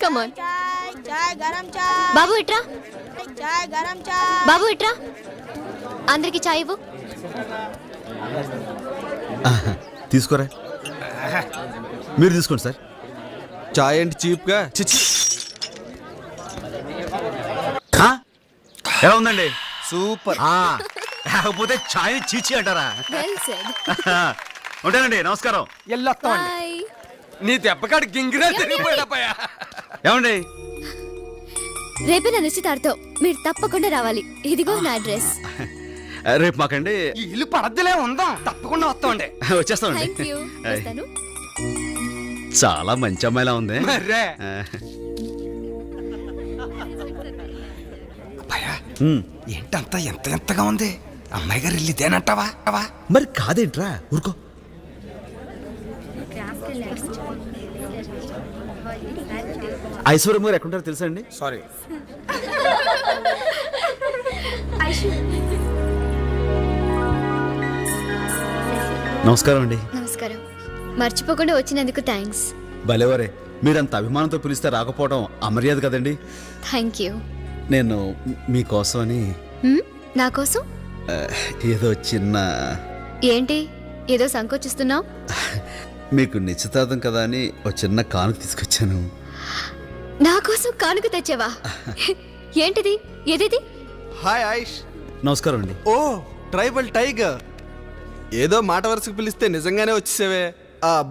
Come on. చాయ్ గరం చాయ్. బాబు ఇట్రా. చాయ్ గరం చాయ్. బాబు ఇట్రా. అందరికి చాయ్ ఇవ్వు. తీసుకోరా. మీరు తీసుకోండి సార్. చాయ్ అంటే చీప్గా. ఎలా ఉందండి? సూపర్. కాకపోతే చాయ్ చీచి అంటారా? Well said. ఉంటానండి, నమస్కారం. బై. నీ దెబ్బకాడు గింగిరా తిరిగిపోయాడపయ్యా. ఏమండి? రేపే నా నిశ్చితార్థం, మీరు తప్పకుండా రావాలి. ఇదిగో నా అడ్రస్. రేపు మాకండి. ఈ ఇల్లు పడద్దులే ఉందాం, తప్పకుండా వస్తామండి. వచ్చేస్తామండి. Thank you. వస్తాను. చాలా మంచి అమ్మాయిలా ఉంది. మర్రే అబ్బయ్యా, ఏంటంతా ఎంత ఎంతగా ఉంది? అమ్మాయి గారు ఇల్లు ఇదేనంటావా? మరి కాదేంట్రా, ఊరుకో. ఐశ్వర్యం గారు ఎక్కడుంటారో తెలుసా అండి? సారీ. నమస్కారం అండి. నమస్కారం. మర్చిపోకుండా వచ్చినందుకు థ్యాంక్స్. భలేవరే, మీరంత అభిమానంతో పిలిస్తే రాకపోవడం అమర్యాద కదండి. Thank you. నేను మీకోసమని నా కోసం ఏదో చిన్న, ఏంటి ఏదో సంకోచిస్తున్నావు? మీకు నిశ్చితార్థం కదా అని ఒక చిన్న కానుక తీసుకొచ్చాను. నా కోసం కానుక తెచ్చావా? ఏంటిది? ఏదిది? హాయ్ ఆయుష్. నమస్కారం అండి. ఓ ట్రైబల్ టైగర్. ఏదో మాట వరుసకు పిలిస్తే నిజంగానే వచ్చేసావే.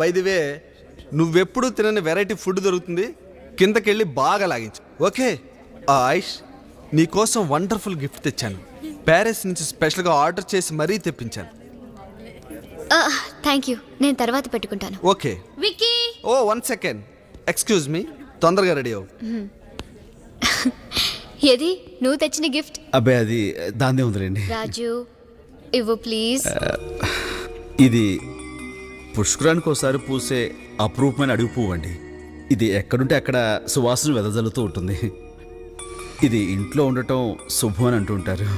బై ది వే, నువ్వెప్పుడు తినని వెరైటీ ఫుడ్ దొరుకుతుంది, కిందకెళ్ళి బాగా లాగించు. ఓకే. ఆయుష్, నీకోసం వండర్ఫుల్ గిఫ్ట్ తెచ్చాను. ప్యారిస్ నుంచి స్పెషల్గా ఆర్డర్ చేసి మరీ తెప్పించాను. Thank you. నేను తర్వాత పెట్టుకుంటాను. ఓకే. విక్కీ. ఓ 1 సెకండ్, ఎక్స్క్యూజ్ మీ. తొందరగా రెడీ అవ్వు. ఏది నువ్వు తెచ్చిన గిఫ్ట్? అబ్బాయి అది దాన్నే ఉందిలేండి. రాజు ఇవ్వు ప్లీజ్. ఇది పుష్కరానికి ఒకసారి పూసే అపురూపమైన అడుగు పువ్వు అండి. ఇది ఎక్కడుంటే అక్కడ సువాసన వెదజల్లుతూ ఉంటుంది. ఇది ఇంట్లో ఉండటం శుభం అని అంటుంటారు.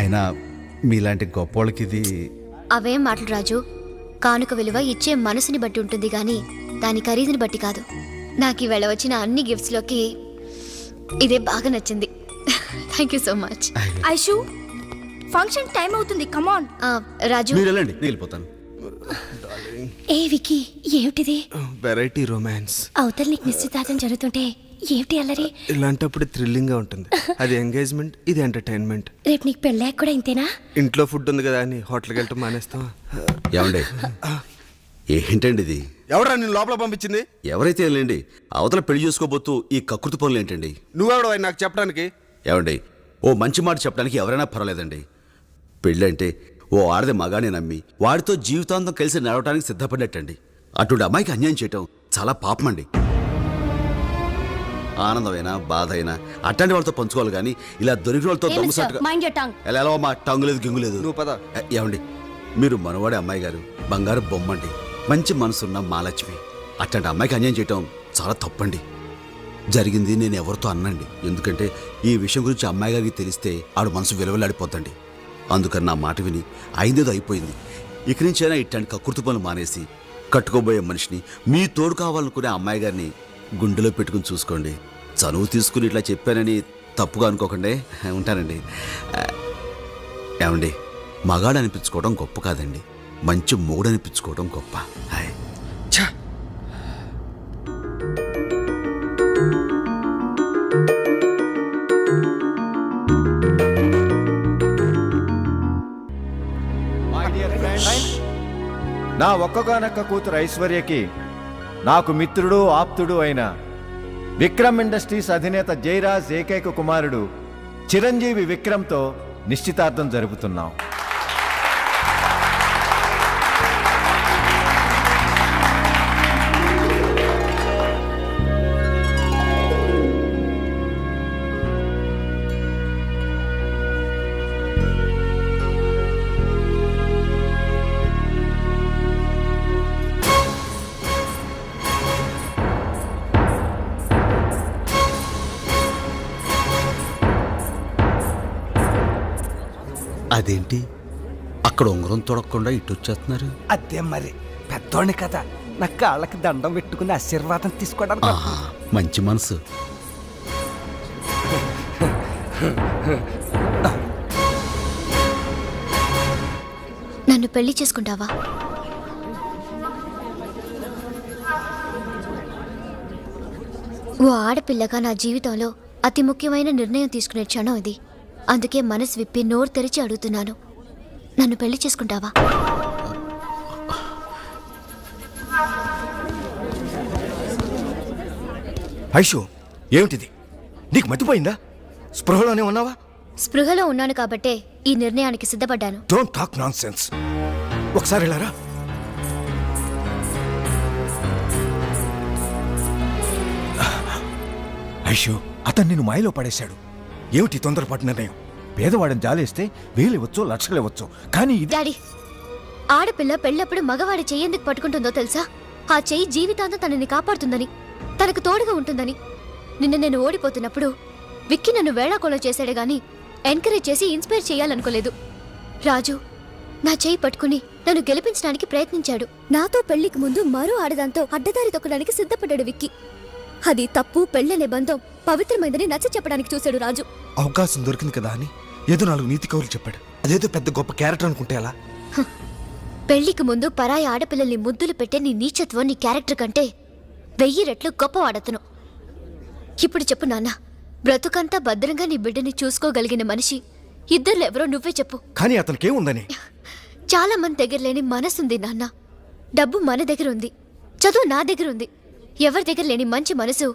అయినా మీలాంటి గొప్ప వాళ్ళకి ఇది. అవేం మాటలు రాజు. కానుక విలువ ఇచ్చే మనసుని బట్టి ఉంటుంది గాని దాని ఖరీదుని బట్టి కాదు. నాకు ఈవేళ వచ్చిన అన్ని గిఫ్ట్స్లోకి ఇదే బాగా నచ్చింది. Thank you so much. Aishu, function time అవుతుంది. కమాన్. రాజు మీరు వెళ్ళండి, నేను వెళ్ళిపోతాను. ఏ విక్కీ, ఏమిటిది? Variety romance. అవతల నీకు నిశ్చితార్థం జరుగుతుంటే ఏమిటి అల్లరి? ఇలాంటప్పుడు థ్రిల్లింగ్ గా ఉంటుంది. అది ఎంగేజ్మెంట్, ఇది ఎంటర్టైన్మెంట్. రేపు నీకు పెళ్ళాక కూడా ఇంతేనా? ఇంట్లో ఫుడ్ ఉంది కదా అని హోటల్కి వెళ్ళటం మానేస్తాం. ఏమండి? ఏంటండి ఇది? ఎవరా నేను లోపల పంపించింది? ఎవరైతే వెళ్ళండి, అవతల పెళ్లి చేసుకోబోతూ ఈ కకృతి పనులు ఏంటండి? నువ్వెవడో నాకు చెప్పడానికి? ఏమండి, ఓ మంచి మాట చెప్పడానికి ఎవరైనా పర్వాలేదండి. పెళ్ళంటే ఓ ఆడది మగానే నమ్మి వాడితో జీవితాంతం కలిసి నడవడానికి సిద్ధపడ్డట్టండి. అటువంటి అమ్మాయికి అన్యాయం చేయటం చాలా పాపమండి. ఆనందమైనా బాధ అయినా అట్లాంటి వాళ్ళతో పంచుకోవాలి కానీ ఇలా దొరికిన వాళ్ళతో దొంగసట్టుగా ఎలా మా టంగు లేదు గింగు లేదు. నువ్వు పద. ఏమండి, మీరు మనవాడే అమ్మాయి గారు బంగారు బొమ్మండి, మంచి మనసున్న మహాలక్ష్మి. అట్లాంటి అమ్మాయికి అన్యాయం చేయటం చాలా తప్పండి. జరిగింది నేను ఎవరితో అన్నండి, ఎందుకంటే ఈ విషయం గురించి అమ్మాయి గారికి తెలిస్తే ఆడు మనసు విలువలాడిపోతండి. అందుకని నా మాట విని అయిందేదో అయిపోయింది. ఇక నుంచైనా ఇట్లాంటి కకృతి పనులు మానేసి కట్టుకోబోయే మనిషిని, మీ తోడు కావాలనుకునే అమ్మాయి గారిని గుండెలో పెట్టుకుని చూసుకోండి. చనువు తీసుకుని ఇట్లా చెప్పానని తప్పుగా అనుకోకండి. ఉంటానండి. ఏమండి, మగాడు అనిపించుకోవడం గొప్ప కాదండి, మంచి మొగుడు అనిపించుకోవడం గొప్ప. హాయ్. నా ఒక్కగానొక్క కూతురు ఐశ్వర్యకి నాకు మిత్రుడు ఆప్తుడు అయిన విక్రమ్ ఇండస్ట్రీస్ అధినేత జయరాజ్ ఏకైక కుమారుడు చిరంజీవి విక్రమ్తో నిశ్చితార్థం జరుపుతున్నాం. అదేంటి అక్కడ ఉంగరం తొడకుండా ఇటు వచ్చేస్తున్నారు? అదే మరి పెద్దోడిని కదా, నా కాళ్ళకి దండం పెట్టుకుని ఆశీర్వాదం తీసుకోవడానికి. మంచి మనసు. నన్ను పెళ్లి చేసుకుంటావా? ఓ ఆడపిల్లగా నా జీవితంలో అతి ముఖ్యమైన నిర్ణయం తీసుకునే క్షణం ఇది. అందుకే మనసు విప్పి నోరు తెరిచి అడుగుతున్నాను, నన్ను పెళ్లి చేసుకుంటావా? ఐషు, ఏమిటిది? నీకు మతిపోయిందా? స్పృహలోనే ఉన్నావా? స్పృహలో ఉన్నాను కాబట్టే ఈ నిర్ణయానికి సిద్ధపడ్డాను. Don't talk nonsense. ఒకసారి వెళ్ళారా? ఐషు, అతను నిన్ను మాయలో పడేశాడు. ఏమిటి తొందరపాటు నిర్ణయం? పేదవాడిని జాలేస్తే వేలివ్వచ్చు, లక్షలివ్వచ్చు, కానీ ఇది డాడీ, ఆడపిల్ల పెళ్ళప్పుడు మగవాడి చెయ్యి ఎందుకు పట్టుకుంటుందో తెలుసా? ఆ చెయ్యి జీవితాంతం తనని కాపాడుతుందని, తనకు తోడుగా ఉంటుందని. నిన్న నేను ఓడిపోతున్నప్పుడు విక్కీ నన్ను వేళాకోళం చేశాడే గాని ఎంకరేజ్ చేసి ఇన్స్పైర్ చేయాలనుకోలేదు. రాజు నా చెయ్యి పట్టుకుని నన్ను గెలిపించడానికి ప్రయత్నించాడు. నాతో పెళ్లికి ముందు మరో ఆడదాంతో అడ్డదారి తొక్కడానికి సిద్ధపడ్డాడు విక్కీ. అది తప్పు, పెళ్ళనే బంధం పవిత్రమైందని నచ్చ చెప్పడానికి చూశాడు రాజు. అవకాశం దొరికింది కదా అని ఏదో 4 నీతి కవులు చెప్పాడు. అదేదో పెద్ద గొప్ప క్యారెక్టర్ అనుకుంటే ఎలా? పెళ్లికి ముందు పరాయి ఆడపిల్లల్ని ముద్దులు పెట్టే నీ నీచత్వం నీ క్యారెక్టర్ కంటే 1000 రెట్లు గొప్పవాడతను. ఇప్పుడు చెప్పు నాన్న, బ్రతుకంతా భద్రంగా నీ బిడ్డని చూసుకోగలిగిన మనిషి ఇద్దరు ఎవరో నువ్వే చెప్పు. కానీ అతనికేముందని? చాలా మంది దగ్గర లేని మనసుంది నాన్న. డబ్బు మన దగ్గర ఉంది, చదువు నా దగ్గర ఉంది. ఎవరి దగ్గర లేని మంచి మనసు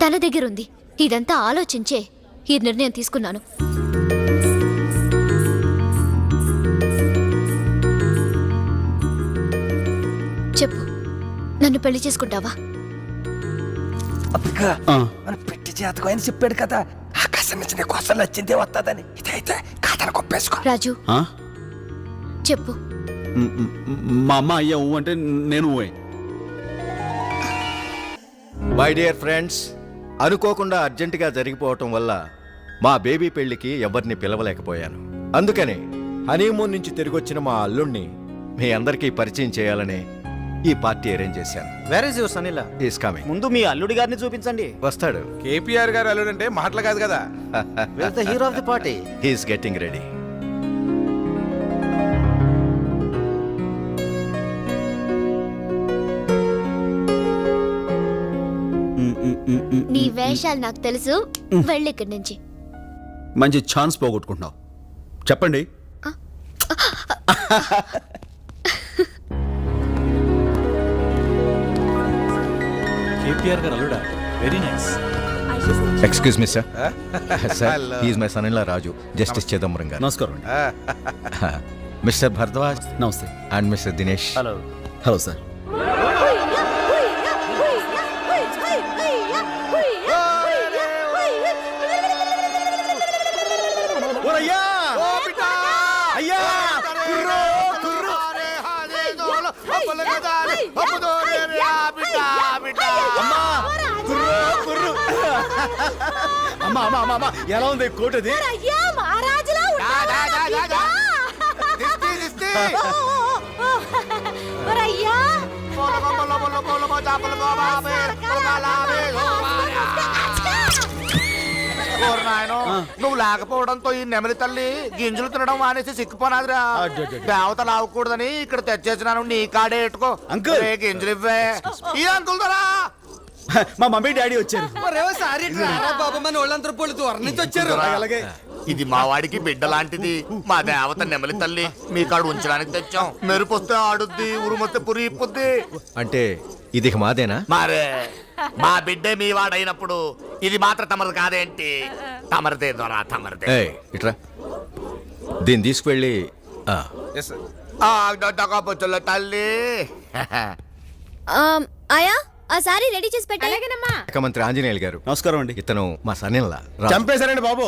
తన దగ్గర ఉంది. ఇదంతా ఆలోచించే ఈ నిర్ణయం తీసుకున్నాను. చెప్పు, నన్ను పెళ్లి చేసుకుంటావా? అప్పటికా ఆ, మన పెట్టి జాతకం ఆయన చెప్పాడు కదా, ఆకాశం నుంచి నీకు అసలు నచ్చిందే వస్తుందని. ఇదైతే కాదని కొప్పేసుకో. రాజు ఆ? చెప్పు. మా అమ్మ అయ్యా ఊ అంటే నేను ఊయే. మై డియర్ ఫ్రెండ్స్, అనుకోకుండా అర్జెంటుగా జరిగిపోవటం వల్ల మా బేబీ పెళ్లికి ఎవరిని పిలవలేకపోయాను. అందుకని హనీమూన్ నుంచి తిరిగొచ్చిన మా అల్లుణ్ణి మీ అందరికీ పరిచయం చేయాలని ఈ పార్టీ అరేంజ్ చేశాను. Where is your son-in-law? Is coming. ముందు మీ అల్లుడి గారిని చూపించండి. వస్తాడు. కేపీఆర్ గారు అల్లుడంటే మాటలు కాదు కదా. Where the hero of the party? He's getting ready. నీ వేషాలు నాకు తెలుసు, వెళ్ళి ఇక్కడి నుంచి. మంచి ఛాన్స్ పోగొట్టుకుంటున్నావు. చెప్పండి. కేపీఆర్ గారు అల్లుడా? Very nice. Excuse me sir. Sir, he's my son in law Raju, justice Chidambaram గారు. నమస్కారం అండి. మిస్టర్ భరద్వాజ్ నమస్తే. And mister Dinesh. Hello. Hello sir. అమ్మా ఎలా ఉంది కోటది? నువ్వు లేకపోవడంతో ఈ నెమలి తల్లి గింజలు తినడం మానేసి సిక్కిపోనాదిరా. దేవత లావకూడదని ఇక్కడ తెచ్చేసినాను, నీ కాడే ఎట్టుకో. అంకుల్. గింజలు ఇవ్వే. ఈ అంకుల్ దొరా మా మమ్మీ డాడీ వచ్చారు. అలాగే. ఇది మా వాడికి బిడ్డ లాంటిది. మా దేవత నెమలి తల్లి మీ కాడు ఉంచడానికి తెచ్చాం. మెరుపొస్తే ఆడుద్ది, ఉరుమొస్తే పురి ఇప్పుద్ది. అంటే ఇది ఇక మాదేనా? మరే మా బిడ్డే మీ వాడైనప్పుడు ఇది మాత్రం తమరు కాదేంటి? తమరిదే దొరా, తమరిదే. ఏయ్, ఇట్రా. దీన్ని తీసుకువెళ్ళి పొచ్చుల తల్లి. ఆయా ఆ సారీ రెడీ చేసి పెట్టాలి. మంత్రి ఆంజనేయులు గారు. నమస్కారం అండి. ఇతను మా సన్నిన్లా. చంపేశారండి బాబు.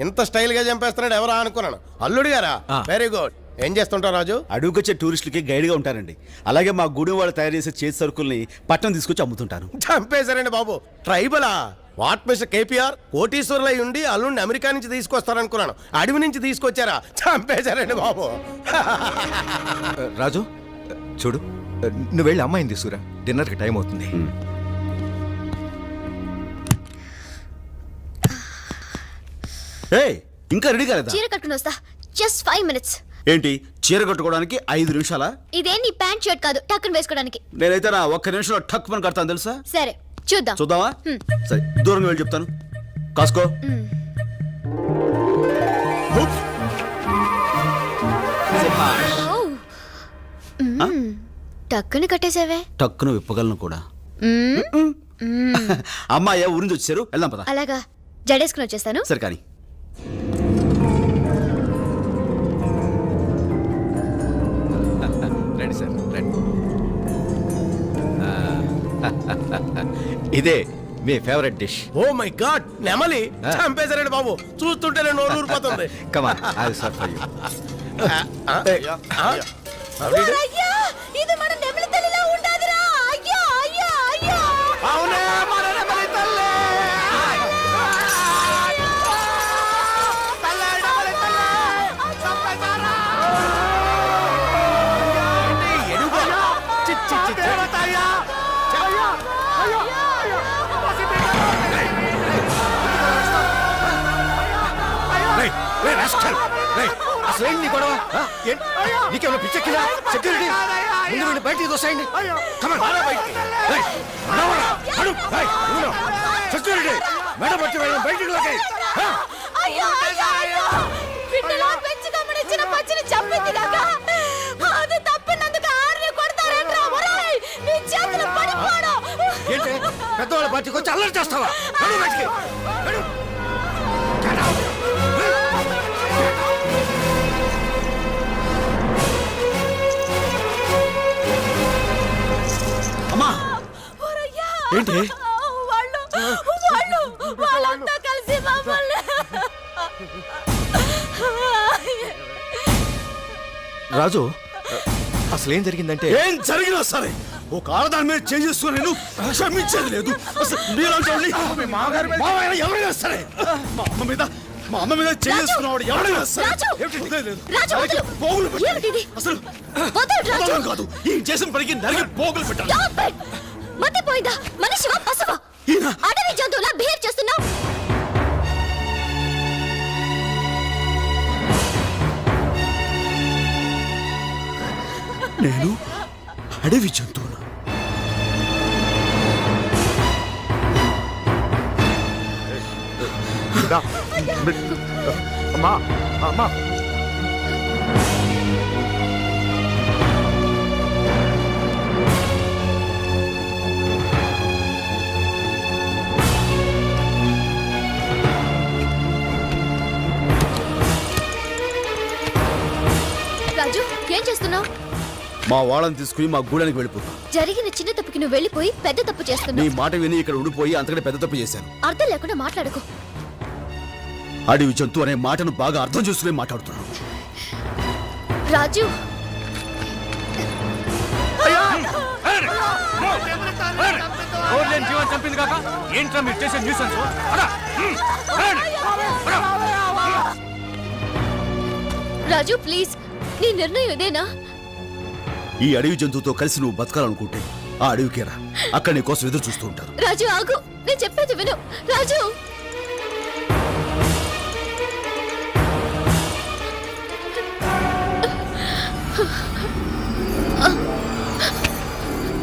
ఇంత స్టైల్ గా చంపేస్తున్నాడు ఎవరా అనుకున్నాను. అల్లుడు గారా? Very good. ఏం చేస్తుంటావు రాజు? అడుగుకొచ్చే టూరిస్టులకి గైడ్గా ఉంటానండి. అలాగే మా గూడెం వాళ్ళు తయారు చేసే చేతి సరుకుల్ని పట్టణం తీసుకొచ్చి అమ్ముతుంటాను. చంపేశారండి బాబు. ట్రైబలా? వాట్ మిస్టర్ కేపీఆర్ కోటీశ్వరులై ఉండి అల్లుడిని అమెరికా నుంచి తీసుకొస్తారనుకున్నాను. అడవి నుంచి తీసుకొచ్చారా? చంపేశారండి బాబు. రాజు చూడు, నువ్వు వెళ్ళి అమ్మాయిని తీసుకురా. డిన్నర్కి టైం అవుతుంది. ఏయ్ ఇంకా రెడీ కాలేదా? చీర కట్టుకుని వస్తా. Just 5 minutes. ఏంటి చీర కట్టుకోవడానికి 5 నిమిషాలా? ఇదే నీ ప్యాంట్ షర్ట్ కాదు, టక్కుని వేసుకోవడానికి. నేనైతే నా ఒక్క నిమిషంలో టక్ పని కడతాను తెలుసా? సరే చూద్దాం. చూద్దామా? సరే దూరంగా వెళ్ళి చెప్తాను. కాసుకో. హుప్. టక్కుని కట్టేసావే. టక్కును విప్పగలను కూడా. అమ్మాయి ఊరి నుంచి వచ్చారు, వెళ్దాం పద. అలాగా, జడేసుకుని వచ్చేస్తాను. సరే కానీ రండి సార్ రండి. ఇదే మీ favourite dish. Oh my god, నెమలి చంపేశారండి బాబు. చూస్తుంటేనే నోరు ఊరిపోతుంది. Come on I will serve for you. ఇది మన నెమలి తల్లిలా ఉండాదిరా. అయ్యో అయ్యో అయ్యో. అవునే మన నెమలి తల్లి. అసలేంటి నీ గొడవ? నీకేమైనా పిచ్చెక్కిందా? సెక్యూరిటీ ముందు వీళ్ళు బయటికి తోసేయండి. సెక్యూరిటీ మేడ పట్టి వెళ్ళడం బయటికి లాగాయి. అయ్యో అయ్యో అయ్యో. బిడ్డలో పెంచి గమనించిన పచ్చిని చంపింది కాక అది తప్పినందుకు ఆర్ని కొడతారేంట్రా? ఒరేయ్ నీ చేతులు పడిపోడు. ఏంటి పెద్దవాళ్ళ పార్టీకి వచ్చి అల్లరి చేస్తావా? నడు బయటికి. నడు. అమ్మా ఒరయ్యా. ఏంటి? వాళ్ళంతా కలిసి మమ్మల్ని రాజు అసలేం జరిగిందంటే ఏం జరిగినా సరే ఒక ఆడదాని మీద చేసుకుని నేను క్షమించేది లేదు. అసలు మీలాంటి వాళ్ళని మావయ్య ఎవరైనా సరే మా అమ్మ మీద చేసుకున్నవాడు ఎవరైనా సరే రాజు! వదిలేదు. రాజు, వదిలు. పోగులు పెట్టాలి. ఏమిటిది? అసలు వదలు, రాజు. వదలను కాదు, ఈ చేసిన పనికి నరికి పోగులు పెట్టాలి. Stop it! మతిపోయిందా? మనిషివా పశువా? ఈయన అడవి జంతువులా బిహేవ్ చేస్తున్నావు. నేను అడవి జంతువును. అమ్మా అమ్మా రాజు, ఏం చేస్తున్నావు? మా వాళ్ళని తీసుకుని మా గూడానికి వెళ్ళిపోతా. జరిగిన చిన్న తప్పుకి నువ్వు వెళ్ళిపోయి పెద్ద తప్పు నీ చేస్తున్నావు. మాట విని ఇక్కడ ఉండిపోయి అంతకంటే పెద్ద తప్పు చేశాను. అర్థం లేకుండా మాట్లాడుకో. అడవి జంతువు అనే మాటను బాగా అర్థం చేసుకుని మాట్లాడుతున్నాను. రాజు, చంపింది కాక ఏంట్రా మీరు చేసే న్యూసెన్స్? రాజు ప్లీజ్, నీ నిర్ణయం ఇదేనా? ఈ అడవి జంతువుతో కలిసి నువ్వు బతకాలనుకుంటే ఆ అడవికే రా. అక్కడ నీ కోసం ఎదురు చూస్తూ ఉంటారు. రాజు ఆగు, నేను చెప్పేది విను. రాజు,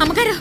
అమ్మగారు